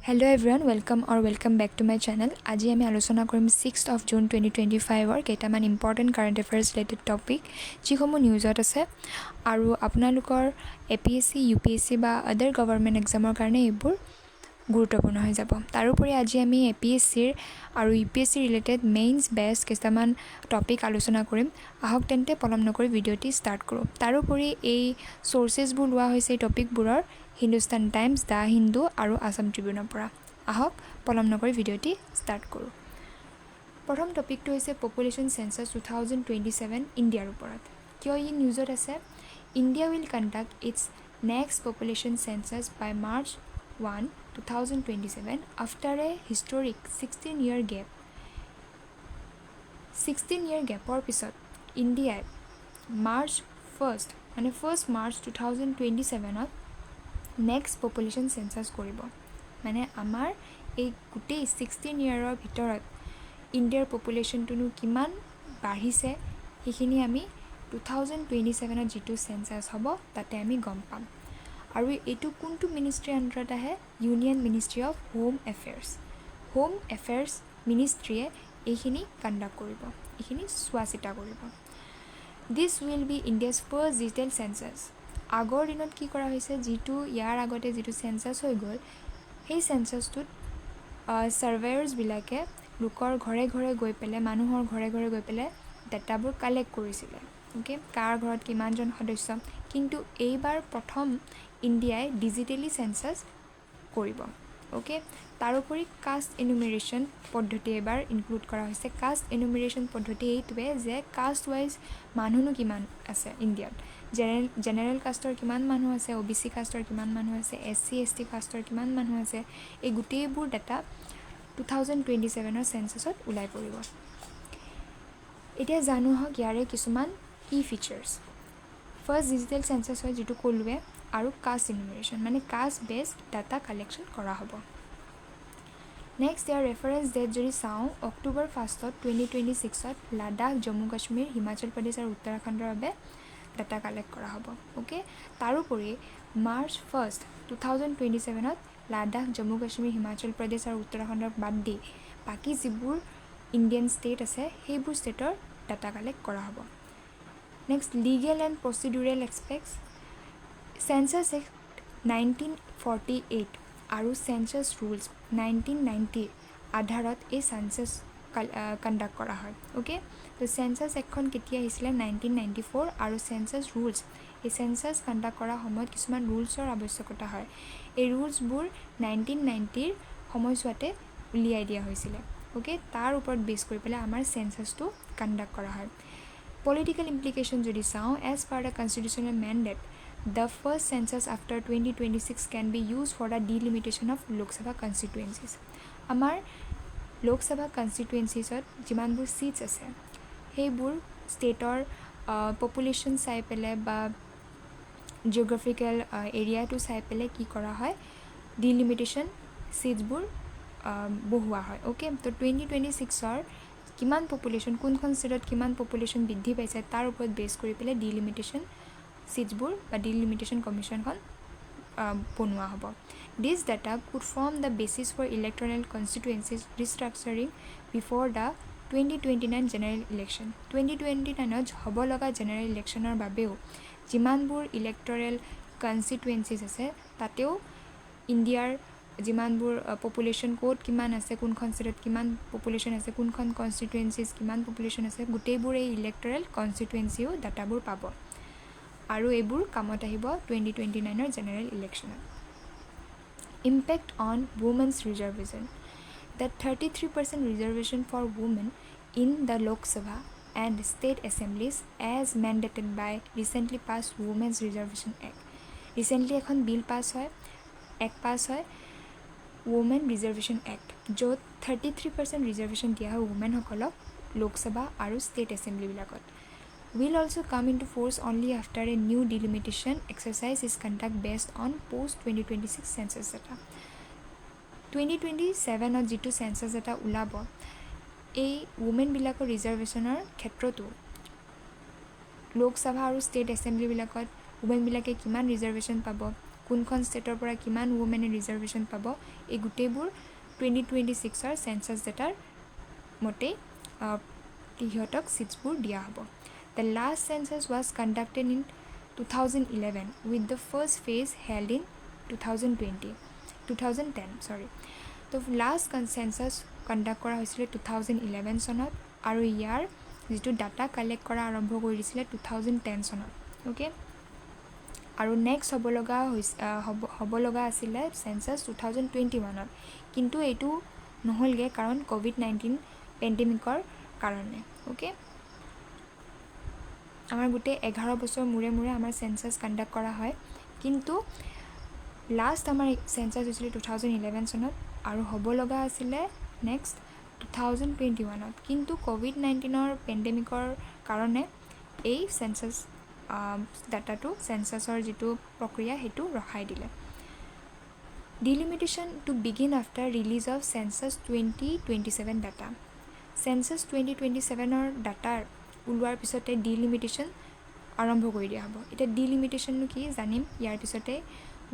Hello everyone, welcome back to my channel. আজি আমি আলোচনা কৰিম 6th of June 2025 কেইটামান important current affairs related topic যিসমূহ নিউজত আছে আৰু আপোনালোকৰ APSc, UPSc বা আদাৰ গভৰ্ণমেণ্ট এক্সামৰ কাৰণে এইবোৰ গুৰুত্বপূৰ্ণ হৈ যাব। তাৰোপৰি আজি আমি APSCৰ আৰু UPSC ৰিলেটেড মেইনছ বেষ্ট কেইটামান টপিক আলোচনা কৰিম। আহক তেন্তে পলম নকৰি ভিডিঅ'টি ষ্টাৰ্ট কৰোঁ। তাৰোপৰি এই চ'ৰ্চেছবোৰ লোৱা হৈছে এই টপিকবোৰৰ হিন্দুস্তান টাইমছ, দ্য হিন্দু আৰু আছাম ট্ৰিবিউনৰ পৰা। আহক পলম নকৰি ভিডিঅ'টি ষ্টাৰ্ট কৰোঁ। প্ৰথম টপিকটো হৈছে পপুলেশ্যন চেঞ্চাছ 2027 ইণ্ডিয়াৰ ওপৰত। কিয় ই নিউজত আছে? India will conduct its next population census by March 1, 2027 after a historic 16-year gap. 16-year gapৰ পিছত ইণ্ডিয়াই মাৰ্চ 1 মাৰ্চ 2027ত নেক্সট পপুলেশ্যন চেঞ্চাছ কৰিব। মানে আমাৰ এই গোটেই 16 ইয়াৰৰ ভিতৰত ইণ্ডিয়াৰ পপুলেশ্যনটোনো কিমান বাঢ়িছে সেইখিনি আমি 2027ত যিটো চেঞ্চাছ হ'ব তাতে আমি গম পাম। আৰু এইটো কোনটো মিনিষ্ট্ৰীৰ আণ্ডাৰত আহে? Union ministry of home affairs মিনিষ্ট্ৰীয়ে এইখিনি কণ্ডাক্ট কৰিব, এইখিনি চোৱা চিতা কৰিব। This will be India's first digital census. আগৰ দিনত কি কৰা হৈছে, যিটো ইয়াৰ আগতে যিটো চেঞ্চাছ হৈ গ'ল সেই চেঞ্চাছটোত ছাৰ্ভেয়াৰ্ছবিলাকে লোকৰ ঘৰে ঘৰে গৈ পেলাই, মানুহৰ ঘৰে ঘৰে গৈ পেলাই ডাটাবোৰ কালেক্ট কৰিছিলে। অ'কে, কাৰ ঘৰত কিমানজন সদস্য। কিন্তু এইবাৰ প্ৰথম ইণ্ডিয়াই ডিজিটেলি চেঞ্চাছ কৰিব। অ'কে, তাৰোপৰি কাষ্ট এনুমেৰেশ্যন পদ্ধতি এবাৰ ইনক্লুড কৰা হৈছে। কাষ্ট এনুমেৰেশ্যন পদ্ধতি এইটোৱে যে কাষ্ট ৱাইজ মানুহনো কিমান আছে ইণ্ডিয়াত, জেনেৰেল কাষ্টৰ কিমান মানুহ আছে, OBC কাষ্টৰ কিমান মানুহ আছে, SC ST কাষ্টৰ কিমান মানুহ আছে, এই গোটেইবোৰ ডাটা 2027ৰ চেঞ্চাছত ওলাই পৰিব। এতিয়া জানো হওক ইয়াৰে কিছুমান কি ফিচাৰ্ছ। ফাৰ্ষ্ট ডিজিটেল চেঞ্চাছ হয় যিটো ক'লোৱে, আৰু কাষ্ট এনুমেৰেশ্যন মানে কাষ্ট বেছড ডাটা কালেকশ্যন কৰা হ'ব। নেক্সট ইয়াৰ ৰেফাৰেঞ্চ ডেট যদি চাওঁ, অক্টোবৰ 1 2026ত লাডাখ, জম্মু কাশ্মীৰ, হিমাচল প্ৰদেশ আৰু উত্তৰাখণ্ডৰ বাবে ডাটা কালেক্ট কৰা হ'ব। অ'কে, তাৰোপৰি মাৰ্চ 1, 2027ত লাডাখ, জম্মু কাশ্মীৰ, হিমাচল প্ৰদেশ আৰু উত্তৰাখণ্ডক বাদ দি বাকী যিবোৰ ইণ্ডিয়ান ষ্টেট আছে সেইবোৰ ষ্টেটৰ ডাটা কালেক্ট কৰা হ'ব। Next legal and procedural aspects. Census act 1948 আৰু চেঞ্চাছ ৰুলছ 1990 আধাৰত এই চেঞ্চাছ কণ্ডাক্ট কৰা হয়। অ'কে, তো চেঞ্চাছ এক্টখন কেতিয়া আহিছিলে? 1994। আৰু চেঞ্চাছ ৰুলছ, এই চেঞ্চাছ কণ্ডাক্ট কৰাৰ সময়ত কিছুমান ৰুলছৰ আৱশ্যকতা হয়। এই ৰুলছবোৰ 1990ৰ সময়ছোৱাতে উলিয়াই দিয়া হৈছিলে। অ'কে, তাৰ ওপৰত বেছ কৰি পেলাই আমাৰ চেঞ্চাছটো কণ্ডাক্ট কৰা হয়। পলিটিকেল ইমপ্লিকেশ্যন যদি চাওঁ, as per the constitutional mandate the first census after 2026 can be used for the delimitation of Lok Sabha constituencies. আমাৰ লোকসভা কনষ্টিটুৱেঞ্চিছত যিমানবোৰ ছিটছ আছে সেইবোৰ ষ্টেটৰ পপুলেশ্যন চাই পেলাই বা জিঅ'গ্ৰাফিকেল এৰিয়াটো চাই পেলাই কি কৰা হয়, ডিলিমিটেশ্যন ছিটছবোৰ বহোৱা হয়। অ'কে, তো 2026ৰ কিমান পপুলেশ্যন, কোনখন ষ্টেটত কিমান পপুলেশ্যন বৃদ্ধি পাইছে তাৰ ওপৰত বেছ কৰি পেলাই ডিলিমিটেশ্যন ছিটছবোৰ বা ডিলিমিটেশ্যন কমিশ্যনখন বনোৱা হ'ব। This data could form the basis for electoral constituencies restructuring before the 2029 general election. 2029ত হ'ব লগা জেনেৰেল ইলেকশ্যনৰ বাবেও যিমানবোৰ ইলেক্টৰেল কনষ্টিটুৱেঞ্চিজ আছে তাতেও ইণ্ডিয়াৰ যিমানবোৰ পপুলেশ্যন ক'ত কিমান আছে, কোনখন ষ্টেটত কিমান পপুলেশ্যন আছে, কোনখন কনষ্টিটুৱেঞ্চিজ কিমান পপুলেশ্যন আছে, গোটেইবোৰ এই ইলেক্টৰেল কনষ্টিটুৱেঞ্চিও ডাটাবোৰ পাব আৰু এইবোৰ কামত আহিব 2029ৰ জেনেৰেল ইলেকশ্যনত। Impact on women's reservation. The 33% reservation for women in the Lok Sabha and state assemblies as mandated by recently passed Women's Reservation Act. Recently এখন বিল পাছ হয়, এক্ট পাছ হয়, Women Reservation Act, য'ত 33% ৰিজাৰ্ভেশ্যন দিয়া হয় ৱুমেনসকলক লোকসভা আৰু state এছেম্বলিবিলাকত। will also come into force only after a new delimitation exercise is conducted based on post-2026 census data. 2027ত যিটো census data ওলাব, এই ৱুমেনবিলাকৰ ৰিজাৰ্ভেশ্যনৰ ক্ষেত্ৰতো লোকসভা আৰু ষ্টেট এছেম্বলিবিলাকত ৱুমেনবিলাকে কিমান ৰিজাৰ্ভেশ্যন পাব, কোনখন ষ্টেটৰ পৰা কিমান ওমেনে ৰিজাৰ্ভেশ্যন পাব এই গোটেইবোৰ 2026ৰ চেঞ্চাছ ডাটাৰ মতে সিহঁতক ছিটছবোৰ দিয়া হ'ব the last census was conducted in 2011 with the first phase held in 2010 তো লাষ্ট চেঞ্চাছ কণ্ডাক্ট কৰা হৈছিলে 2011 চনত আৰু ইয়াৰ যিটো ডাটা কালেক্ট কৰা আৰম্ভ কৰি দিছিলে 2010 চনত অ'কে আৰু নেক্সট হ'ব লগা আছিলে চেঞ্চাছ 2021ত কিন্তু এইটো নহ'লগৈ কাৰণ COVID-19 পেণ্ডেমিকৰ কাৰণে অ'কে আমাৰ গোটেই 11 বছৰ মূৰে মূৰে আমাৰ চেঞ্চাছ কণ্ডাক্ট কৰা হয় কিন্তু লাষ্ট আমাৰ চেঞ্চাছ হৈছিলে 2011 চনত আৰু হ'ব লগা আছিলে নেক্সট 2021ত কিন্তু COVID-19ৰ পেণ্ডেমিকৰ কাৰণে এই চেঞ্চাছ ডাটাটো চেঞ্চাছৰ যিটো প্ৰক্ৰিয়া সেইটো ৰখাই দিলে delimitation to begin after release of census 2027 data census 2027ৰ ডাটাৰ ওলোৱাৰ পিছতে ডিলিমিটেশ্যন আৰম্ভ কৰি দিয়া হ'ব এতিয়া ডিলিমিটেশ্যননো কি জানিম ইয়াৰ পিছতে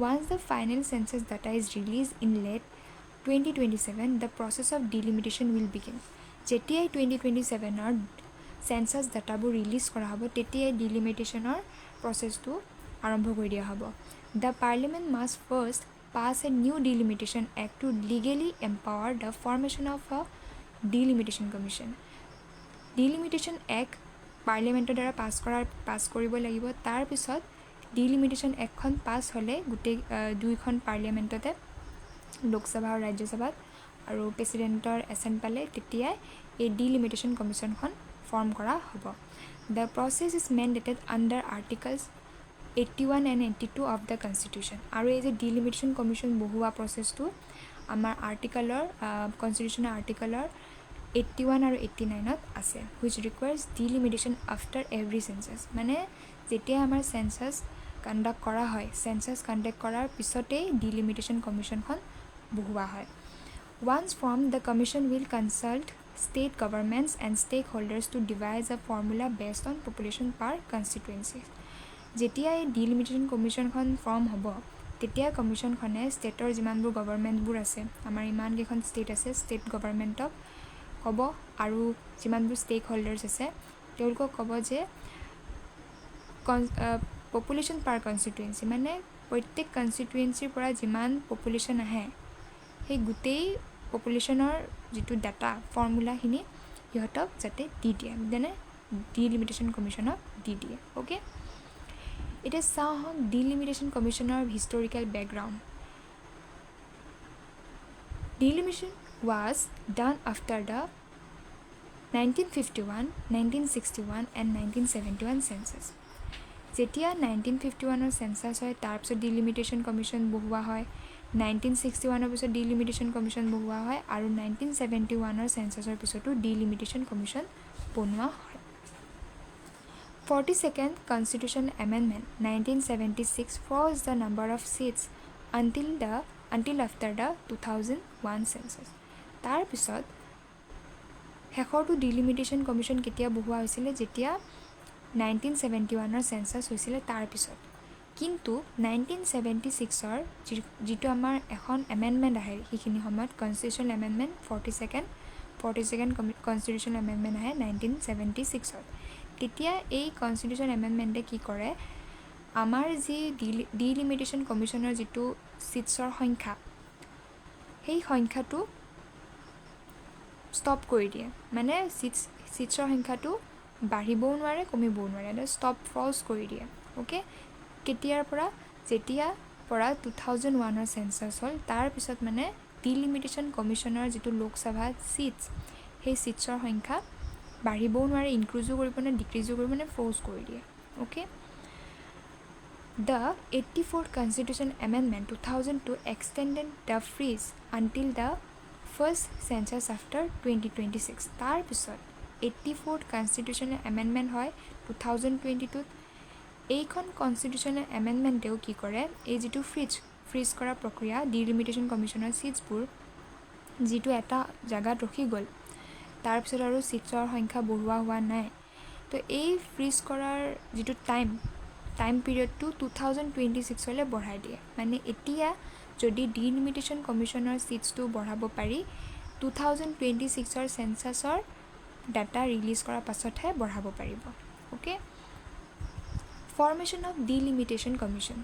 once the final census data is released in late 2027 the process of delimitation will begin যেতিয়াই 2027ৰ চেঞ্চাছ ডাটাবোৰ ৰিলিজ কৰা হ'ব তেতিয়াই ডিলিমিটেশ্যনৰ প্ৰচেছটো আৰম্ভ কৰি দিয়া হ'ব the parliament must first pass a new delimitation act to legally empower the formation of a delimitation commission delimitation act পাৰ্লিমেণ্টৰ দ্বাৰা পাছ কৰিব লাগিব তাৰ পিছত ডিলিমিটেশ্যন এক্টখন পাছ হ'লে গোটেই দুইখন পাৰ্লিমেণ্টতে লোকসভা আৰু ৰাজ্যসভাত আৰু প্ৰেছিডেণ্টৰ এছেণ্ট পালে তেতিয়াই এই ডিলিমিটেশ্যন কমিশ্যনখন ফৰ্ম কৰা হ'ব the process is mandated under articles 81 and 82 of the constitution আৰু এই যে ডিলিমিটেশ্যন কমিশ্যন বহুৱা প্ৰচেছটো আমাৰ আৰ্টিকলৰ কনষ্টিটিউশ্যনৰ আৰ্টিকলৰ 81 আৰু 89ত আছে which requires delimitation after every census মানে যেতিয়া আমাৰ চেঞ্চাছ কণ্ডাক্ট কৰা হয় চেঞ্চাছ কণ্ডাক্ট কৰাৰ পিছতেই ডিলিমিটেশ্যন কমিশ্যনখন বহুৱা হয় once formed the commission will consult state governments and stakeholders to devise a formula based on population per constituency যেতিয়া এই ডিলিমিটেশ্যন কমিশ্যনখন ফৰ্ম হ'ব তেতিয়া কমিশ্যনখনে ষ্টেটৰ যিমানবোৰ গভৰ্ণমেণ্টবোৰ আছে আমাৰ ইমানকেইখন ষ্টেট আছে ষ্টেট গভৰ্ণমেণ্টক ক'ব আৰু যিমানবোৰ ষ্টেক হোল্ডাৰ্ছ আছে তেওঁলোকক ক'ব যে পপুলেশ্যন পাৰ কনষ্টিটুৱেঞ্চি মানে প্ৰত্যেক কনষ্টিটুৱেঞ্চিৰ পৰা যিমান পপুলেশ্যন আহে সেই গোটেই পপুলেশ্যনৰ যিটো ডাটা ফৰ্মুলাখিনি সিহঁতক যাতে দি দিয়ে যেনে ডিলিমিটেশ্যন কমিশ্যনক দি দিয়ে অ'কে এতিয়া চাওঁ আহক ডিলিমিটেশ্যন কমিশ্যনৰ historical background delimitation was done after the 1951, 1961 and 1971 census. যেতিয়া 1951ৰ চেঞ্চাছ হয় তাৰপিছত ডিলিমিটেশ্যন কমিশ্যন বহুৱা হয় 1961ৰ পিছত ডিলিমিটেশ্যন কমিশ্যন বহুৱা হয় আৰু 1971ৰ চেঞ্চাছৰ পিছতো ডিলিমিটেশ্যন কমিশ্যন বনোৱা হয় 42nd Constitution Amendment 1976 froze the number of seats until after the 2001 census. তাৰপিছত শেষৰটো ডিলিমিটেশ্যন কমিশ্যন কেতিয়া বহুৱা হৈছিলে যেতিয়া 1971ৰ চেঞ্চাছ হৈছিলে তাৰপিছত কিন্তু 1976ৰ যিটো আমাৰ এখন এমেণ্ডমেণ্ট আহে সেইখিনি সময়ত constitutional amendment 42nd constitutional amendment আহে 1976ত তেতিয়া এই কনষ্টিটিউশ্যন এমেণ্ডমেণ্টে কি কৰে আমাৰ যি ডিলিমিটেশ্যন কমিশ্যনৰ যিটো ছিটছৰ সংখ্যা সেই সংখ্যাটো ষ্টপ কৰি দিয়ে মানে ছিটছৰ সংখ্যাটো বাঢ়িবও নোৱাৰে কমিবও নোৱাৰে ষ্টপ ফ্ৰজ কৰি দিয়ে অ'কে কেতিয়াৰ পৰা যেতিয়া পৰা 2001ৰ চেঞ্চাছ হ'ল তাৰপিছত মানে ডিলিমিটেশ্যন কমিশ্যনৰ যিটো লোকসভা ছিটছ সেই ছিটছৰ সংখ্যা বাঢ়িবও নোৱাৰে ইনক্ৰিজো কৰিব নে ডিক্ৰিজো কৰিব নে ফ্ৰজ কৰি দিয়ে okay The 84th Constitution Amendment 2002 extended the freeze until the first census after 2026. তাৰ পিছত 84th Constitutional Amendment হয় 2022ত এইখন কনষ্টিটিউশ্যনেল এমেণ্ডমেণ্টেও কি কৰে এই যিটো ফ্ৰিজ কৰা প্ৰক্ৰিয়া ডিলিমিটেশ্যন কমিশ্যনৰ ছিটছবোৰ যিটো এটা জেগাত ৰখি গ'ল তাৰপিছত আৰু ছিটছৰ সংখ্যা বঢ়োৱা হোৱা নাই তো এই ফ্ৰিজ কৰাৰ যিটো টাইম টাইম পিৰিয়ডটো 2026 বঢ়াই দিয়ে মানে এতিয়া যদি ডিলিমিটেশ্যন কমিশ্যনৰ ছিটছটো বঢ়াব পাৰি 2026 চেঞ্চাছৰ ডাটা ৰিলিজ কৰাৰ পাছতহে বঢ়াব পাৰিব okay formation of delimitation commission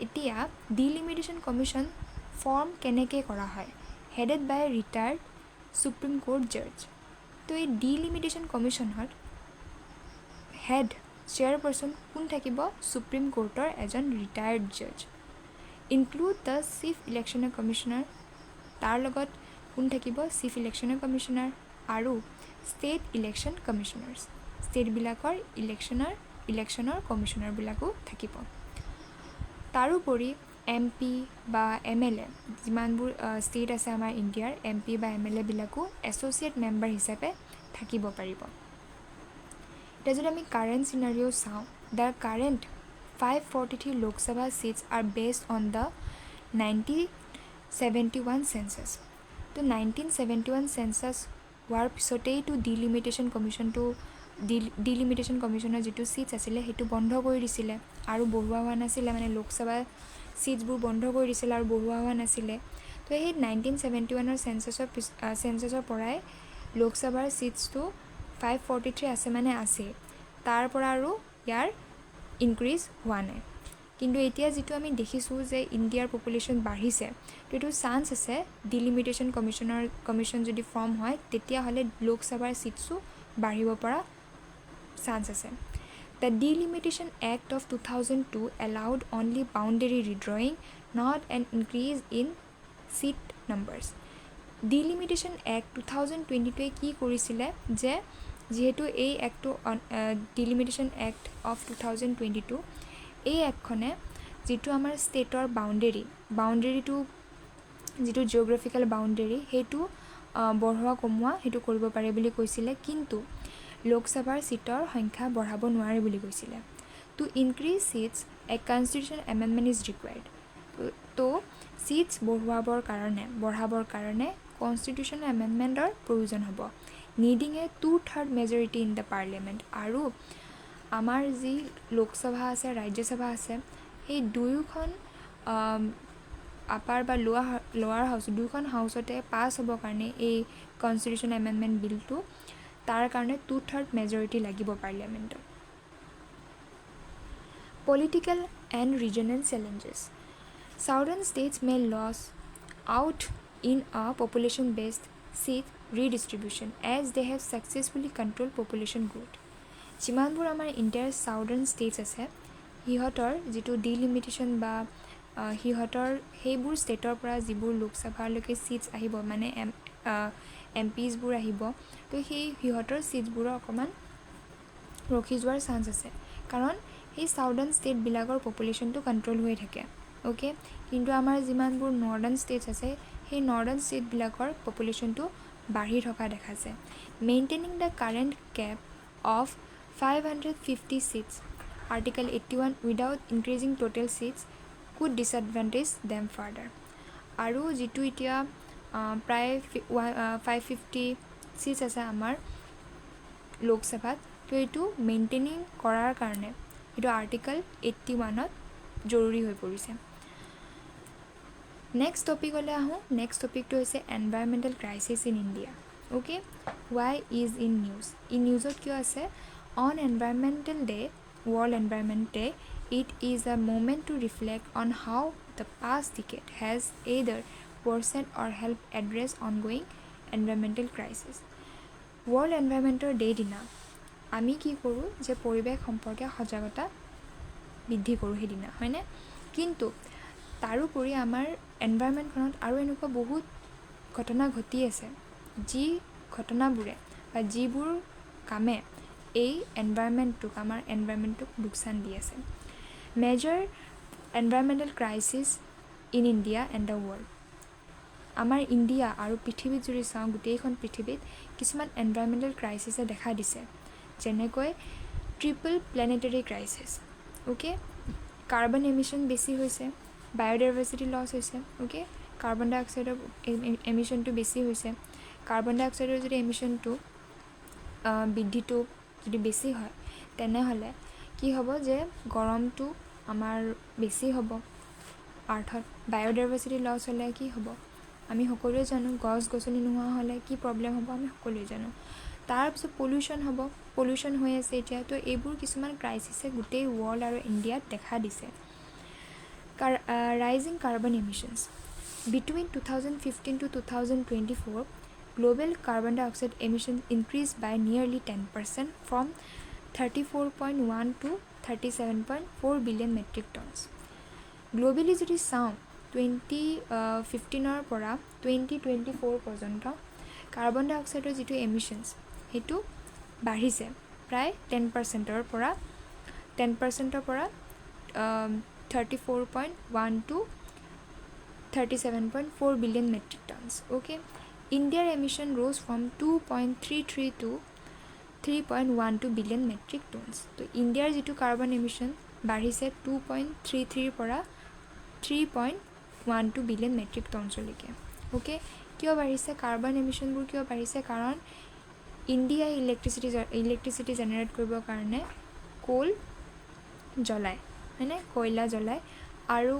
এতিয়া ডিলিমিটেশ্যন কমিশ্যন ফৰ্ম কেনেকৈ কৰা হয় হেডেড বাই ৰিটায়াৰ্ড সুপ্ৰিম কোৰ্ট জাজ তো এই ডিলিমিটেশ্যন কমিশ্যনত হেড চেয়াৰপাৰ্চন কোন থাকিব সুপ্ৰিম কোৰ্টৰ এজন ৰিটায়াৰ্ড জাজ ইনক্লুড দ্য চিফ ইলেকশ্যনৰ কমিশ্যনাৰ তাৰ লগত কোন থাকিব চিফ ইলেকশ্যনৰ কমিশ্যনাৰ আৰু ষ্টেট ইলেকশ্যন কমিশ্যনাৰ্ছ ষ্টেটবিলাকৰ ইলেকশ্যনৰ কমিশ্যনাৰবিলাকো থাকিব তাৰোপৰি এম পি বা এম এল এ যিমানবোৰ ষ্টেট আছে আমাৰ ইণ্ডিয়াৰ এম পি বা এম এল এবিলাকো এছ'চিয়েট মেম্বাৰ হিচাপে থাকিব পাৰিব এতিয়া যদি আমি কাৰেণ্ট চিনাৰিঅ' চাওঁ the current 543 Lok Sabha seats R based on the 1971 census তো 1971 চেঞ্চাছ হোৱাৰ পিছতেইতো ডিলিমিটেশ্যন কমিশ্যনৰ যিটো ছিটছ আছিলে সেইটো বন্ধ কৰি দিছিলে আৰু বঢ়োৱা হোৱা নাছিলে মানে লোকসভা ছিটছবোৰ বন্ধ কৰি দিছিলে আৰু বঢ়োৱা হোৱা নাছিলে তো সেই 1971 চেঞ্চাছৰ পৰাই লোকসভাৰ ছিটছটো 543 আছে মানে আছে তাৰ পৰা আৰু ইয়াৰ ইনক্ৰিজ হোৱা নাই কিন্তু এতিয়া যিটো আমি দেখিছোঁ যে ইণ্ডিয়াৰ পপুলেশ্যন বাঢ়িছে তো এইটো চান্স আছে ডিলিমিটেশ্যন কমিশ্যন যদি ফৰ্ম হয় তেতিয়াহ'লে লোকসভাৰ ছিটছো বাঢ়িব পৰা চান্স আছে the delimitation act of 2002 allowed only boundary redrawing not an increase in seat numbers delimitation act 2022 কি কৰিছিলে যে যিহেতু এই এক্টটো ডিলিমিটেশ্যন এক্ট অফ 2022 এই এক্টখনে যিটো আমাৰ ষ্টেটৰ বাউণ্ডেৰীটো যিটো জিঅ'গ্ৰাফিকেল বাউণ্ডেৰী সেইটো বঢ়োৱা কমোৱা সেইটো কৰিব পাৰে বুলি কৈছিলে কিন্তু লোকসভাৰ ছিটৰ সংখ্যা বঢ়াব নোৱাৰে বুলি কৈছিলে to increase seats a constitution amendment is required to seats বঢ়াবৰ কাৰণে কনষ্টিটিউশ্যনেল এমেণ্ডমেণ্টৰ প্ৰয়োজন হ'ব needing a 2/3 majority in the parliament আৰু আমাৰ যি লোকসভা আছে ৰাজ্যসভা আছে সেই দুয়োখন আপাৰ বা লোৱাৰ হাউচ দুয়োখন হাউচতে পাছ হ'বৰ কাৰণে এই কনষ্টিটিউশ্যন এমেণ্ডমেণ্ট বিলটো তাৰ কাৰণে 2/3 মেজৰিটি লাগিব পাৰ্লিয়ামেণ্টত political and regional challenges Southern states may lose out in a population-based seat redistribution as they have successfully controlled population growth. যিমানবোৰ আমাৰ ইণ্ডিয়াৰ চাউদাৰ্ণ ষ্টেটছ আছে সিহঁতৰ যিটো ডিলিমিটেশ্যন বা সিহঁতৰ সেইবোৰ ষ্টেটৰ পৰা যিবোৰ লোকসভালৈকে ছিটছ আহিব মানে এম পিছবোৰ আহিব তো সিহঁতৰ ছিটছবোৰৰ অকণমান ৰখি যোৱাৰ চান্স আছে কাৰণ সেই চাউদাৰ্ণ ষ্টেটবিলাকৰ পপুলেশ্যনটো কণ্ট্ৰল হৈ থাকে অ'কে কিন্তু আমাৰ যিমানবোৰ নৰ্দাৰ্ণ ষ্টেটছ আছে সেই নৰ্দাৰ্ণ ষ্টেটবিলাকৰ পপুলেশ্যনটো বাঢ়ি থকা দেখা যায় maintaining the current cap of 550 seats article 81 without increasing total seats could disadvantage them further আৰু যিটো এতিয়া প্ৰায় 550 ছিটছ আছে আমাৰ লোকসভাত তো এইটো মেইনটেইনিং কৰাৰ কাৰণে এইটো আৰ্টিকল 81ত জৰুৰী হৈ পৰিছে নেক্সট টপিকলৈ আহোঁ নেক্সট টপিকটো হৈছে environmental crisis in India okay why is in নিউজত কিয় আছে on environmental day world environment day it is a moment to reflect on how the past decade has either worsened or help address ongoing environmental crisis world এনভাইৰমেণ্টৰ day দিনা আমি কি কৰোঁ যে পৰিৱেশ সম্পৰ্কে সজাগতা বৃদ্ধি কৰোঁ সেইদিনা হয়নে কিন্তু তাৰোপৰি আমাৰ এনভাইৰমেণ্টখনত আৰু এনেকুৱা বহুত ঘটনা ঘটি আছে যি ঘটনাবোৰে বা যিবোৰ কামে এই আমাৰ এনভাইৰমেণ্টটোক লোকচান দি আছে major environmental crisis in India and the world আমাৰ ইণ্ডিয়া আৰু পৃথিৱীত যদি চাওঁ গোটেইখন পৃথিৱীত কিছুমান এনভাইৰমেণ্টেল ক্ৰাইচিছে দেখা দিছে যেনেকৈ triple planetary crisis okay carbon emission বেছি হৈছে বায়'ডাইভাৰ্চিটি লছ হৈছে অ'কে কাৰ্বন ডাই অক্সাইডৰ এমিশ্যনটো বেছি হৈছে কাৰ্বন ডাই অক্সাইডৰ যদি এমিশ্যনটো বৃদ্ধিটো যদি বেছি হয় তেনেহ'লে কি কি হ'ব যে গৰমটো আমাৰ বেছি হ'ব আৰ্থত বায়'ডাইভাৰ্চিটি লছ হ'লে কি হ'ব আমি সকলোৱে জানো গছ গছনি নোহোৱা হ'লে কি প্ৰব্লেম হ'ব আমি সকলোৱে জানো তাৰপিছত পলিউশ্যন হৈ আছে এতিয়া তো এইবোৰ কিছুমান ক্ৰাইচিছে গোটেই ৱৰ্ল্ড আৰু ইণ্ডিয়াত দেখা দিছে rising carbon এমিশ্যনছ between 2015 to 2024 global carbon dioxide emissions increased by nearly 10% from 34.1 to 37.4 billion metric tons globally যদি চাওঁ 2015 পৰা 2024 পৰ্যন্ত কাৰ্বন ডাই অক্সাইডৰ যিটো এমিশ্যনছ সেইটো বাঢ়িছে প্ৰায় 10%ৰ পৰা 34.1 to 37.4 billion metric tons. Okay, India's emission rose from 2.33 to 3.12 billion metric tons. So India's যিটো কাৰ্বন এমিশ্যন বাঢ়িছে 2.33 পৰা 3.12 বিলিয়ন মেট্ৰিক টনছলৈকে অ'কে কিয় বাঢ়িছে কাৰ্বন এমিশ্যনবোৰ কিয় বাঢ়িছে কাৰণ ইণ্ডিয়াই ইলেক্ট্ৰিচিটি জেনেৰেট কৰিবৰ কাৰণে কোল জ্বলায় হয়নে কয়লা জ্বলায় আৰু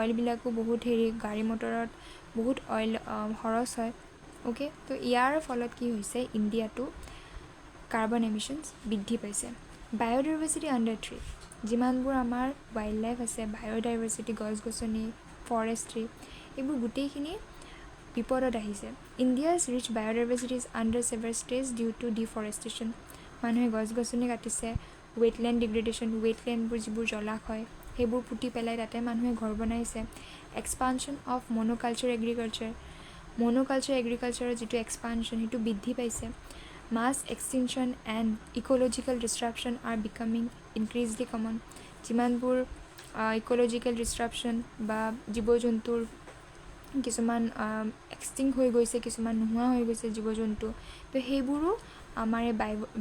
অইলবিলাকো বহুত গাড়ী মটৰত বহুত অইল খৰচ হয় অ'কে তো ইয়াৰ ফলত কি হৈছে ইণ্ডিয়াটো কাৰ্বন এমিশ্যনছ বৃদ্ধি পাইছে বায়'ডাইভাৰ্চিটি আণ্ডাৰ থ্ৰেট যিমানবোৰ আমাৰ ৱাইল্ড লাইফ আছে বায়'ডাইভাৰ্চিটি গছ গছনি ফৰেষ্ট্ৰি এইবোৰ গোটেইখিনি বিপদত আহিছে India's rich biodiversity is under severe stage due to deforestation মানুহে গছ গছনি কাটিছে ৱেটলেণ্ড ডিগ্ৰেডেশ্যন ৱেটলেণ্ডবোৰ যিবোৰ জলাশয় সেইবোৰ পুতি পেলাই তাতে মানুহে ঘৰ বনাইছে এক্সপানশ্যন অফ মনোকালচাৰ এগ্ৰিকালচাৰৰ যিটো এক্সপানশ্যন সেইটো বৃদ্ধি পাইছে mass extinction and ecological disruption are becoming increasingly common যিমানবোৰ ইক'লজিকেল ডিষ্ট্ৰাপশ্যন বা জীৱ জন্তুৰ কিছুমান এক্সটিংক্ট হৈ গৈছে কিছুমান নোহোৱা হৈ গৈছে জীৱ জন্তু তো সেইবোৰো আমাৰ এই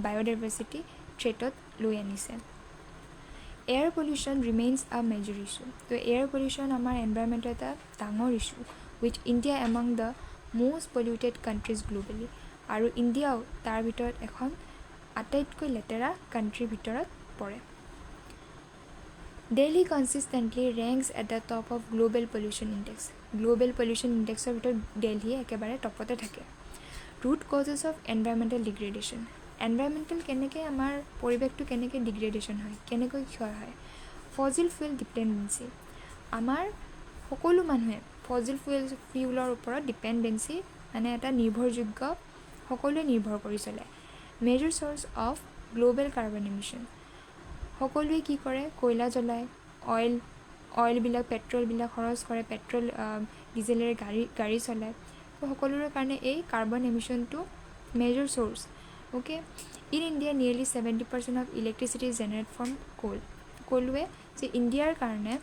বায়'ডাইভাৰ্চিটি থ্ৰেটত লৈ আনিছে এয়াৰ পলিউশ্যন ৰিমেইনছ আ মেজৰ ইছ্যু তো এয়াৰ পলিউশ্যন আমাৰ এনভাইৰমেণ্টৰ এটা ডাঙৰ issue wish India among the most polluted countries globally আৰু ইণ্ডিয়াও তাৰ ভিতৰত এখন আটাইতকৈ লেতেৰা কাণ্ট্ৰিৰ ভিতৰত পৰে Delhi consistently ranks at the top of global pollution index. Global pollution indexৰ ভিতৰত দিল্লী একেবাৰে টপতে থাকে root causes of environmental degradation environmental কেনেকৈ আমাৰ পৰিৱেশটো কেনেকৈ ডিগ্ৰেডেশ্যন হয় কেনেকৈ ক্ষয় হয় ফজিল ফুয়েল ডিপেণ্ডেঞ্চি আমাৰ সকলো মানুহে ফজিল ফুয়েলৰ ওপৰত ডিপেণ্ডেঞ্চি মানে এটা নিৰ্ভৰযোগ্য সকলোৱে নিৰ্ভৰ কৰি চলে major source of global carbon emission সকলোৱে কি কৰে কয়লা জ্বলায় অইলবিলাক পেট্ৰলবিলাক খৰচ কৰে পেট্ৰল ডিজেলেৰে গাড়ী চলায় তো সকলোৰে কাৰণে এই কাৰ্বন এমিশ্যনটো major source okay in India nearly 70% of electricity generate from ক'লোৱে যে ইণ্ডিয়াৰ কাৰণে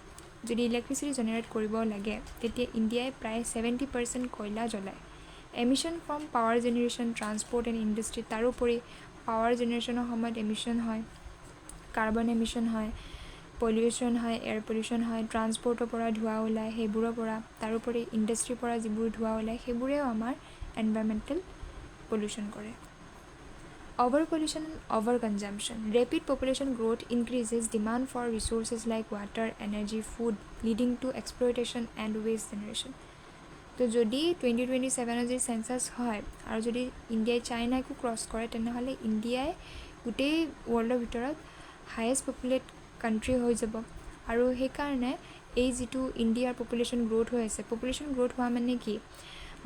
যদি ইলেক্ট্ৰিচিটি জেনেৰেট কৰিব লাগে তেতিয়া ইণ্ডিয়াই প্ৰায় 70% কয়লা জ্বলায় emission from power generation transport and industry তাৰোপৰি পাৱাৰ জেনেৰেশ্যনৰ সময়ত এমিশ্যন হয় কাৰ্বন এমিশ্যন হয় পলিউশ্যন হয় এয়াৰ পলিউশ্যন হয় ট্ৰান্সপৰ্টৰ পৰা ধোঁৱা ওলায় সেইবোৰৰ পৰা তাৰোপৰি ইণ্ডাষ্ট্ৰিৰ পৰা যিবোৰ ধোঁৱা ওলায় সেইবোৰেও আমাৰ এনভাইৰমেণ্টেল পলিউশ্যন কৰে over pollution and over consumption rapid population growth increases demand for resources like water energy food leading to exploitation and waste generation তো যদি 2027 যদি চেঞ্চাছ হয় আৰু যদি ইণ্ডিয়াই চাইনাকো ক্ৰছ কৰে তেনেহ'লে ইণ্ডিয়াই গোটেই ৱৰ্ল্ডৰ ভিতৰত হায়েষ্ট পপুলেট কাণ্ট্ৰি হৈ যাব আৰু সেইকাৰণে এই যিটো ইণ্ডিয়াৰ পপুলেশ্যন গ্ৰ'থ হৈ আছে পপুলেশ্যন গ্ৰ'থ হোৱা মানে কি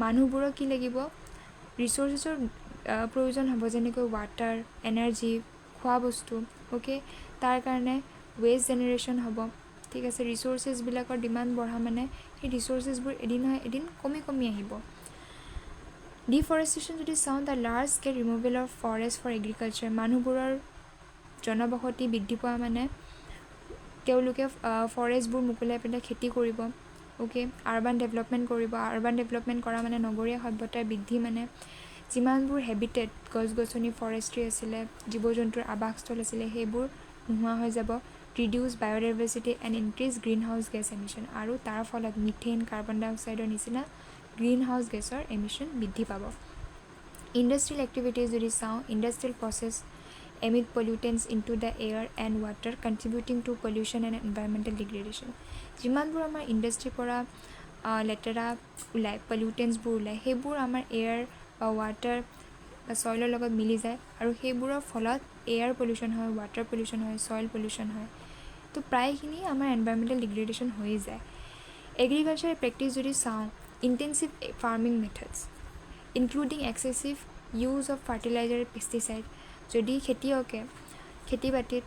মানুহবোৰক কি লাগিব ৰিচোৰ্চেছৰ প্ৰয়োজন হ'ব যেনেকৈ ৱাটাৰ এনাৰ্জি খোৱা বস্তু অ'কে তাৰ কাৰণে ৱেষ্ট জেনেৰেশ্যন হ'ব ঠিক আছে ৰিচোৰ্চেছবিলাকৰ ডিমাণ্ড বঢ়া মানে সেই ৰিচোৰ্চেছবোৰ এদিন নহয় এদিন কমি আহিব ডিফৰেষ্টেশ্যন যদি চাওঁ the large scale removal of forest for agriculture মানুহবোৰৰ জনবসতি বৃদ্ধি পোৱা মানে তেওঁলোকে ফৰেষ্টবোৰ মুকলাই পেলাই খেতি কৰিব অ'কে আৰ্বান ডেভেলপমেণ্ট কৰিব আৰ্বান ডেভেলপমেণ্ট কৰা মানে নগৰীয়া সভ্যতাৰ বৃদ্ধি মানে যিমানবোৰ হেবিটেড গছ গছনি ফৰেষ্ট্ৰি আছিলে জীৱ জন্তুৰ আৱাসস্থল আছিলে সেইবোৰ নোহোৱা হৈ যাব reduce biodiversity and increase green house gas emission আৰু তাৰ ফলত মিথেন কাৰ্বন ডাই অক্সাইডৰ নিচিনা গ্ৰীণ হাউচ গেছৰ এমিশ্যন বৃদ্ধি পাব ইণ্ডাষ্ট্ৰিয়েল এক্টিভিটিজ যদি চাওঁ industrial process emit pollutants into the air and water, contributing to pollution and environmental degradation. যিমানবোৰ আমাৰ ইণ্ডাষ্ট্ৰিৰ পৰা লেতেৰা ওলায়, পলিউটেণ্টছবোৰ ওলায়, সেইবোৰ আমাৰ এয়াৰ বা ৱাটাৰ বা ছইলৰ লগত মিলি যায় আৰু সেইবোৰৰ ফলত এয়াৰ পলিউশ্যন হয়, ৱাটাৰ পলিউশ্যন হয়, ছইল পলিউশ্যন হয়। তো প্ৰায়খিনি আমাৰ এনভাইৰমেণ্টেল ডিগ্ৰেডেশ্যন হৈয়ে যায়। এগ্ৰিকালচাৰ প্ৰেক্টিছ যদি চাওঁ, intensive farming methods including excessive use of fertiliser pesticide, যদি খেতিয়কে খেতি বাতিত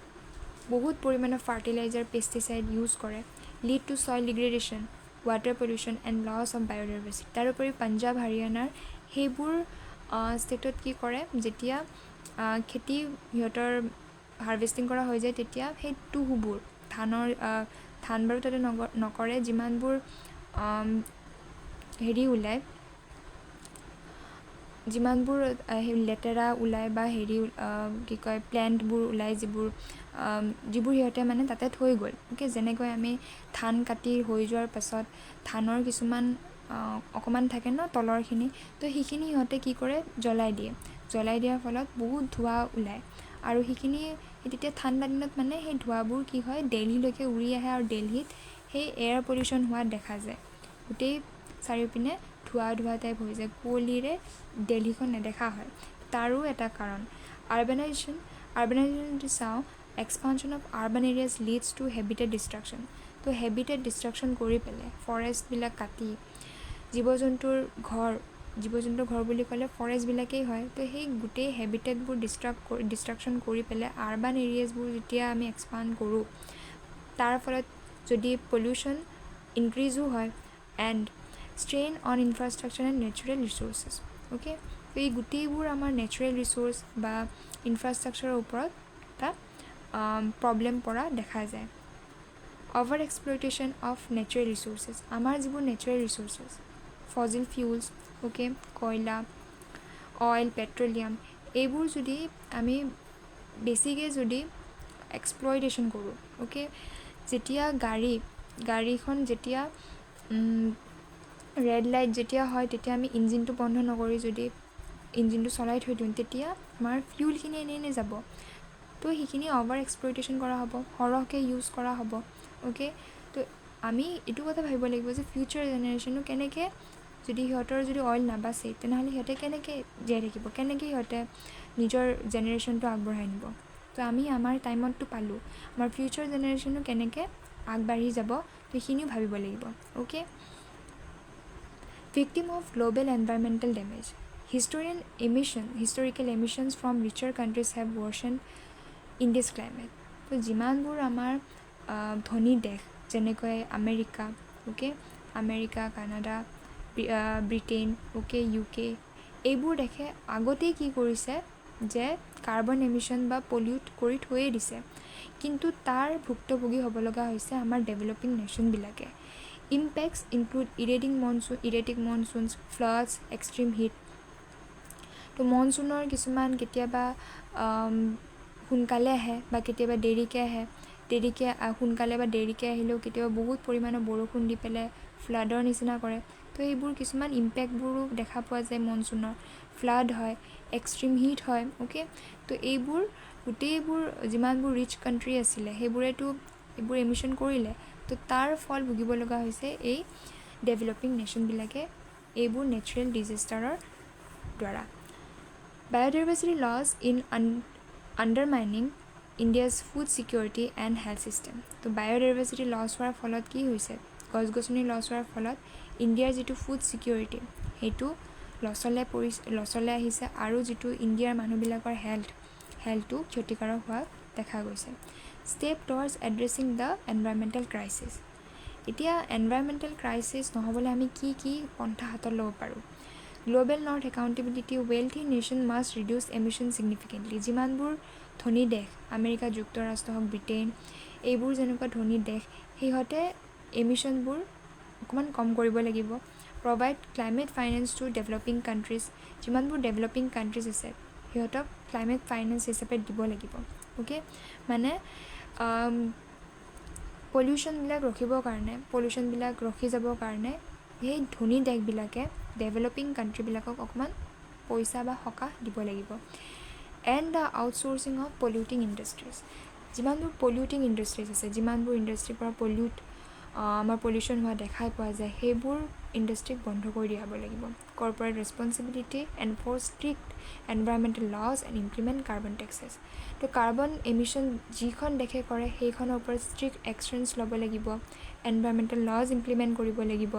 বহুত পৰিমাণৰ ফাৰ্টিলাইজাৰ পেষ্টিচাইড ইউজ কৰে, lead to soil degradation, water pollution and loss of biodiversity. তাৰোপৰি পাঞ্জাৱ হাৰিয়ানাৰ সেইবোৰ ষ্টেটত কি কৰে, যেতিয়া খেতি সিহঁতৰ হাৰ্ভেষ্টিং কৰা হৈ যায়, তেতিয়া সেই তুঁহবোৰ ধান বাৰু তাতে নকৰে, যিমানবোৰ হেৰি ওলায়, যিমানবোৰ লেতেৰা ওলায় বা হেৰি কি কয় প্লেণ্টবোৰ ওলায়, যিবোৰ সিহঁতে মানে তাতে থৈ গ'ল। অ'কে, যেনেকৈ আমি ধান কাটি হৈ যোৱাৰ পাছত ধানৰ কিছুমান অকণমান থাকে ন তলৰখিনি, তো সেইখিনি সিহঁতে কি কৰে, জ্বলাই দিয়ে। জ্বলাই দিয়াৰ ফলত বহুত ধোঁৱা ওলায় আৰু সেইখিনি তেতিয়া ঠাণ্ডা দিনত মানে সেই ধোঁৱাবোৰ কি হয়, দিল্লীলৈকে উৰি আহে আৰু দিল্লীত সেই এয়াৰ পলিউশ্যন হোৱা দেখা যায়। গোটেই চাৰিওপিনে ধোঁৱা টাইপ হৈ যায়, কুঁৱলীৰে দিল্লীখন নেদেখা হয়। তাৰো এটা কাৰণ আৰ্বানাইজেশ্যন যদি চাওঁ, expansion of urban areas leads to habitat destruction. তো হেবিটেট ডিষ্ট্ৰাকশ্যন কৰি পেলাই ফৰেষ্টবিলাক কাটি জীৱ জন্তুৰ ঘৰ বুলি ক'লে ফৰেষ্টবিলাকেই হয়। তো সেই গোটেই হেবিটেটবোৰ ডিষ্ট্ৰাকশ্যন কৰি পেলাই আৰ্বান এৰিয়াজবোৰ যেতিয়া আমি এক্সপাণ্ড কৰোঁ, তাৰ ফলত যদি পলিউশ্যন ইনক্ৰিজো হয় and strain on infrastructure and natural resources. Okay, তো এই গোটেইবোৰ আমাৰ নেচাৰেল ৰিচোৰ্চ বা ইনফ্ৰাষ্ট্ৰাকচাৰৰ ওপৰত এটা প্ৰব্লেম পৰা দেখা যায়। Over exploitation of natural resources, আমাৰ যিবোৰ নেচাৰেল ৰিচোৰ্চেছ, ফজিল ফিউলছ, অ'কে, কয়লা, অইল, পেট্ৰলিয়াম, এইবোৰ যদি আমি বেছিকৈ যদি এক্সপ্লইটেশ্যন কৰোঁ, অ'কে, যেতিয়া গাড়ীখন যেতিয়া ৰেড লাইট যেতিয়া হয়, তেতিয়া আমি ইঞ্জিনটো বন্ধ নকৰি যদি ইঞ্জিনটো চলাই থৈ দিওঁ, তেতিয়া আমাৰ ফিউলখিনি এনেই যাব। তো সেইখিনি অভাৰ এক্সপ্লইটেশ্যন কৰা হ'ব, সৰহকৈ ইউজ কৰা হ'ব। অ'কে, তো আমি এইটো কথা ভাবিব লাগিব যে ফিউচাৰ জেনেৰেশ্যনো কেনেকৈ, যদি সিহঁতৰ যদি অইল নাবাচে, তেনেহ'লে সিহঁতে কেনেকৈ জীয়াই থাকিব, কেনেকৈ সিহঁতে নিজৰ জেনেৰেশ্যনটো আগবঢ়াই নিব। তো আমি আমাৰ টাইমতটো পালোঁ, আমাৰ ফিউচাৰ জেনেৰেশ্যনো কেনেকৈ আগবাঢ়ি যাব, সেইখিনিও ভাবিব লাগিব। Okay, victim of global environmental damage, historical emissions from richer countries have worsened in this climate. তো যিমানবোৰ আমাৰ ধনী দেশ, যেনেকৈ America, okay, America, Canada, Britain, okay, UK, এইবোৰ দেশে আগতেই কি কৰিছে যে কাৰ্বন এমিশ্যন বা পলিউট কৰি থৈয়ে দিছে, কিন্তু তাৰ ভুক্তভোগী হ'ব লগা হৈছে আমাৰ ডেভেলপিং নেশ্যনবিলাকে। Impacts include erratic monsoons, floods, extreme heat. তো মনচুনৰ কিছুমান কেতিয়াবা সোনকালে আহে বা কেতিয়াবা দেৰিকৈ আহে, সোনকালে বা দেৰিকৈ আহিলেও কেতিয়াবা বহুত পৰিমাণৰ বৰষুণ দি পেলাই ফ্লাডৰ নিচিনা কৰে। তো এইবোৰ কিছুমান ইম্পেক্টবোৰো দেখা পোৱা যায় মনচুনৰ, ফ্লাড হয়, এক্সট্ৰিম হিট হয়। অ'কে, তো গোটেইবোৰ যিমানবোৰ ৰিচ কাণ্ট্ৰি আছিলে সেইবোৰেতো এইবোৰ এমিশ্যন কৰিলে, তো তাৰ ফল ভুগিব লগা হৈছে এই ডেভেলপিং নেশ্যনবিলাকে এইবোৰ নেচাৰেল ডিজাষ্টাৰৰ দ্বাৰা। Biodiversity loss in undermining India's food security and health system. তো বায়'ডাইভাৰ্চিটি লছ হোৱাৰ ফলত কি হৈছে, গছ গছনি লছ হোৱাৰ ফলত ইণ্ডিয়াৰ যিটো ফুড ছিকিউৰিটি সেইটো লছলৈ আহিছে আৰু যিটো ইণ্ডিয়াৰ মানুহবিলাকৰ হেল্থটো ক্ষতিকাৰক হোৱা দেখা গৈছে। Step towards addressing the environmental crisis. এতিয়া এনভাইৰমেণ্টেল ক্ৰাইচিছ নহ'বলৈ আমি কি পন্থা হাতত ল'ব পাৰোঁ। Global north accountability, wealthy nation must reduce emission significantly. যিমানবোৰ ধনী দেশ, আমেৰিকা যুক্তৰাষ্ট্ৰ হওক, ব্ৰিটেইন, এইবোৰ যেনেকুৱা ধনী দেশ, সিহঁতে এমিশ্যনবোৰ অকণমান কম কৰিব লাগিব। Provide climate finance to developing countries, যিমানবোৰ ডেভেলপিং কাণ্ট্ৰিজ আছে সিহঁতক ক্লাইমেট ফাইনেন্স হিচাপে দিব লাগিব। অ'কে, মানে পলিউশ্যনবিলাক ৰখি যাবৰ কাৰণে সেই ধনী দেশবিলাকে ডেভেলপিং কাণ্ট্ৰিবিলাকক অকণমান পইচা বা সকাহ দিব লাগিব। And the outsourcing of polluting industries যিমানবোৰ পলিউটিং ইণ্ডাষ্ট্ৰিজ আছে যিমানবোৰ ইণ্ডাষ্ট্ৰিৰ পৰা আমাৰ পলিউশ্যন হোৱা দেখাই পোৱা যায় সেইবোৰ ইণ্ডাষ্ট্ৰিক বন্ধ কৰি দিয়াব লাগিব corporate responsibility enforce strict environmental laws and implement carbon taxes তো কাৰ্বন এমিশ্যন যিখন দেশে কৰে সেইখনৰ ওপৰত ষ্ট্ৰিক্ট একশ্যনছ ল'ব লাগিব এনভাইৰমেণ্টেল লজ ইমপ্লিমেণ্ট কৰিব লাগিব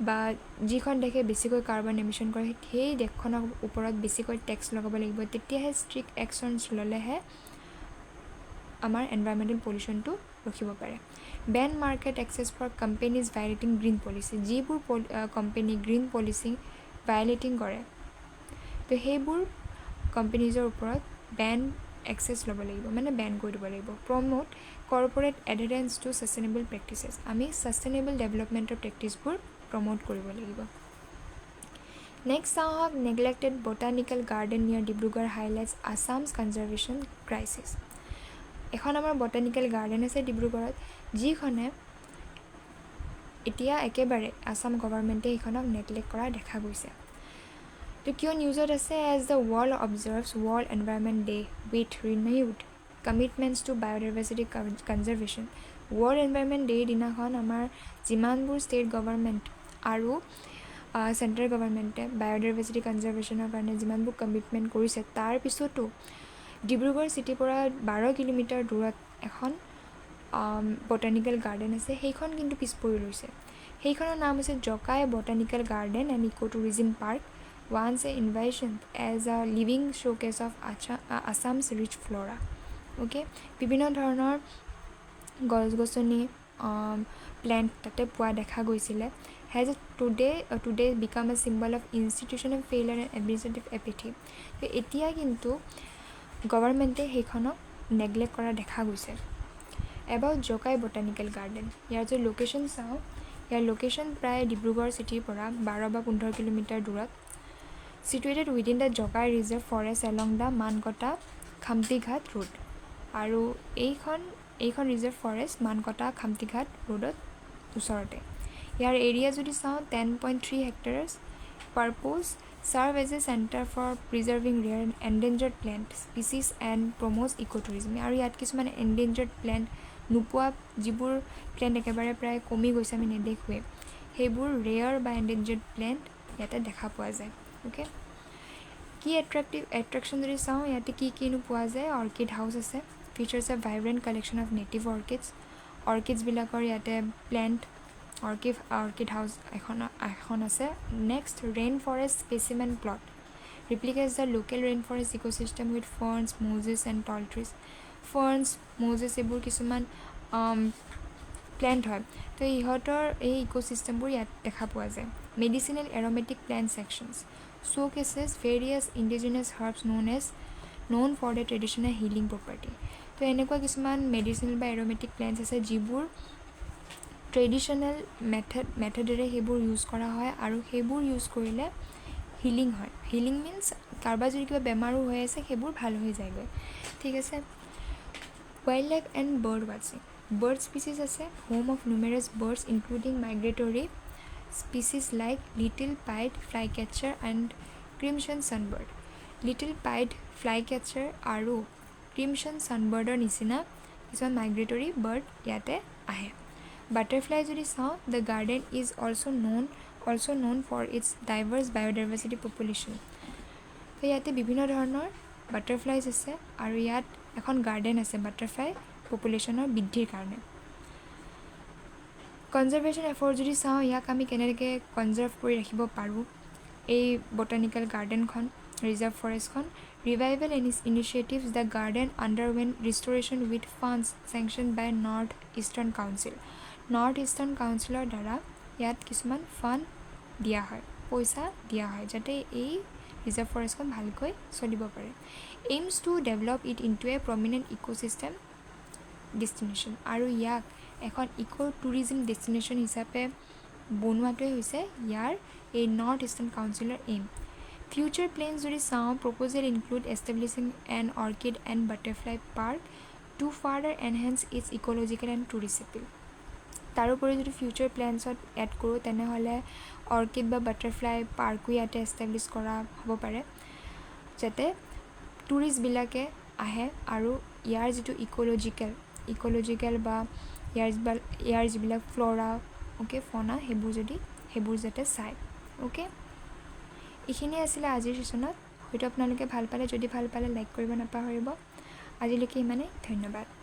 বা যিখন দেশে বেছিকৈ কাৰ্বন এমিশ্যন কৰে সেই দেশখনৰ ওপৰত বেছিকৈ টেক্স লগাব লাগিব তেতিয়াহে ষ্ট্ৰিক্ট একশ্যনছ ল'লেহে আমাৰ এনভাইৰমেণ্টেল পলিউশ্যনটো ৰখিব পাৰে ban market access for companies violating green policy যিবোৰ কোম্পেনী গ্ৰীণ পলিচি ভায়লেটিং কৰে তো সেইবোৰ কোম্পেনীজৰ ওপৰত বেন এক্সেছ ল'ব লাগিব মানে বেন কৰি দিব লাগিব promote corporate adherence to sustainable practices আমি ছাষ্টেইনেবল ডেভেলপমেণ্টৰ প্ৰেক্টিচবোৰ প্ৰমোট কৰিব লাগিব নেক্সট চাওঁ হওক neglected botanical garden near Dibrugarh highlights Assam's conservation crisis এখন আমাৰ বটানিকেল গাৰ্ডেন আছে ডিব্ৰুগড়ত যিখনে এতিয়া একেবাৰে আছাম গভৰ্ণমেণ্টে সেইখনক নেগলেক্ট কৰা দেখা গৈছে তো কিয় নিউজত আছে as the world observes world environment day with renewed commitments to biodiversity conservation world environment ডেৰ দিনাখন আমাৰ যিমানবোৰ ষ্টেট গভৰ্ণমেণ্ট আৰু চেণ্ট্ৰেল গভৰ্ণমেণ্টে বায়'ডাইভাৰ্চিটি কনজাৰ্ভেশ্যনৰ কাৰণে যিমানবোৰ কমিটমেণ্ট কৰিছে তাৰ পিছতো ডিব্ৰুগড় চিটিৰ পৰা 12 কিলোমিটাৰ দূৰত এখন বটানিকেল গাৰ্ডেন আছে সেইখন কিন্তু পিছ পৰি ৰৈছে সেইখনৰ নাম হৈছে জকাই botanical garden and eco' tourism park once a invitation as a living showcase of Assam's rich flora okay বিভিন্ন ধৰণৰ গছ-গছনি প্লেণ্ট তাতে পোৱা দেখা গৈছিলে has today become a symbol of institutional failure and administrative apathy তো এতিয়া কিন্তু গভৰ্ণমেণ্টে সেইখনক নেগলেক্ট কৰা দেখা গৈছে এবাউট জকাই বটানিকেল গাৰ্ডেন ইয়াৰ যে লোকেশ্যন চাওঁ ইয়াৰ লোকেশ্যন প্ৰায় ডিব্ৰুগড় চিটিৰ পৰা 12 বা 15 কিলোমিটাৰ দূৰত situated within the Jokai Reserve Forest along the Mankota Khamtighat Road আৰু এইখন ৰিজাৰ্ভ ফৰেষ্ট মানকটা খামটিঘাট ৰোডত ওচৰতে ইয়াৰ এৰিয়া যদি চাওঁ 10.3 হেক্টাৰ্ছ পাৰপ'জ serve as a center for preserving rare and endangered plant species and promotes ecotourism আৰু ইয়াত কিছুমান endangered plant নোপোৱা যিবোৰ প্লেণ্ট একেবাৰে প্ৰায় কমি গৈছে আমি নেদেখোৱে সেইবোৰ ৰেয়াৰ বা endangered plant ইয়াতে দেখা পোৱা যায় ওকে কি এট্ৰেকশ্যন যদি চাওঁ ইয়াতে কিনো পোৱা যায় অৰ্কিড হাউচ আছে features a vibrant collection of native অৰ্কিডছবিলাকৰ ইয়াতে প্লেণ্ট অৰ্কিড হাউচ এখন আছে next rainforest specimen plot replicates the local rainforest ecosystem with ferns mosses and tall trees ferns mosses এইবোৰ কিছুমান প্লেণ্ট হয় তো ইহঁতৰ এই ইক'চিষ্টেমবোৰ ইয়াত দেখা পোৱা যায় medicinal aromatic plant sections showcases various indigenous herbs known for their traditional healing property তো এনেকুৱা কিছুমান মেডিচিনেল বা এৰমেটিক প্লেণ্টছ আছে যিবোৰ ট্ৰেডিশ্যনেল মেথডেৰে সেইবোৰ ইউজ কৰা হয় আৰু সেইবোৰ ইউজ কৰিলে হিলিং হয় হিলিং মিনছ কাৰোবাৰ যদি কিবা বেমাৰো হৈ আছে সেইবোৰ ভাল হৈ যায়গৈ ঠিক আছে ৱাইল্ড লাইফ এণ্ড বাৰ্ড ৱাচিং বাৰ্ড স্পিচিছ আছে home of numerous birds including migratory species like little pied flycatcher and crimson sunbird little pied flycatcher আৰু crimson sunbirdৰ নিচিনা কিছুমান মাইগ্ৰেটৰী বাৰ্ড ইয়াতে আহে বাটাৰফ্লাই যদি চাওঁ the garden is also known for its diverse biodiversity population তো ইয়াতে বিভিন্ন ধৰণৰ বাটাৰফ্লাইজ আছে আৰু ইয়াত এখন গাৰ্ডেন আছে বাটাৰফ্লাই পপুলেশ্যনৰ বৃদ্ধিৰ কাৰণে কনজাৰ্ভেশ্যন এফৰ্ট যদি চাওঁ ইয়াক আমি কেনেকৈ কনজাৰ্ভ কৰি ৰাখিব পাৰোঁ এই বটানিকেল গাৰ্ডেনখন ৰিজাৰ্ভ ফৰেষ্টখন revival initiatives the garden underwent restoration with funds sanction by north eastern কাউন্সিলৰ দ্বাৰা ইয়াত কিছুমান ফাণ্ড দিয়া হয় পইচা দিয়া হয় যাতে এই ৰিজাৰ্ভ ফৰেষ্টখন ভালকৈ চলিব পাৰে aims to develop it into a prominent ecosystem destination আৰু ইয়াক এখন ইক' টুৰিজিম ডেষ্টিনেশ্যন হিচাপে বনোৱাটোৱে হৈছে ইয়াৰ এই নৰ্থ ইষ্টাৰ্ণ কাউন্সিলৰ এইম ফিউচাৰ প্লেনছ যদি চাওঁ proposal include establishing an orchid and butterfly park to further enhance its ecological and tourist appeal তাৰোপৰি যদি ফিউচাৰ প্লেনছত এড কৰোঁ তেনেহ'লে অৰ্কিড বা বাটাৰফ্লাই পাৰ্কো ইয়াতে এষ্টাব্লিছ কৰা হ'ব পাৰে যাতে টুৰিষ্টবিলাকে আহে আৰু ইয়াৰ যিটো ইক'লজিকেল বা ইয়াৰ যিবিলাক ফ্ল'ৰা ফনা সেইবোৰ যাতে চায় এইখিনিয়ে আছিলে আজিৰ ছেশ্যনত হয়তো আপোনালোকে ভাল পালে যদি ভাল পালে লাইক কৰিব নাপাহৰিব আজিলৈকে ইমানেই ধন্যবাদ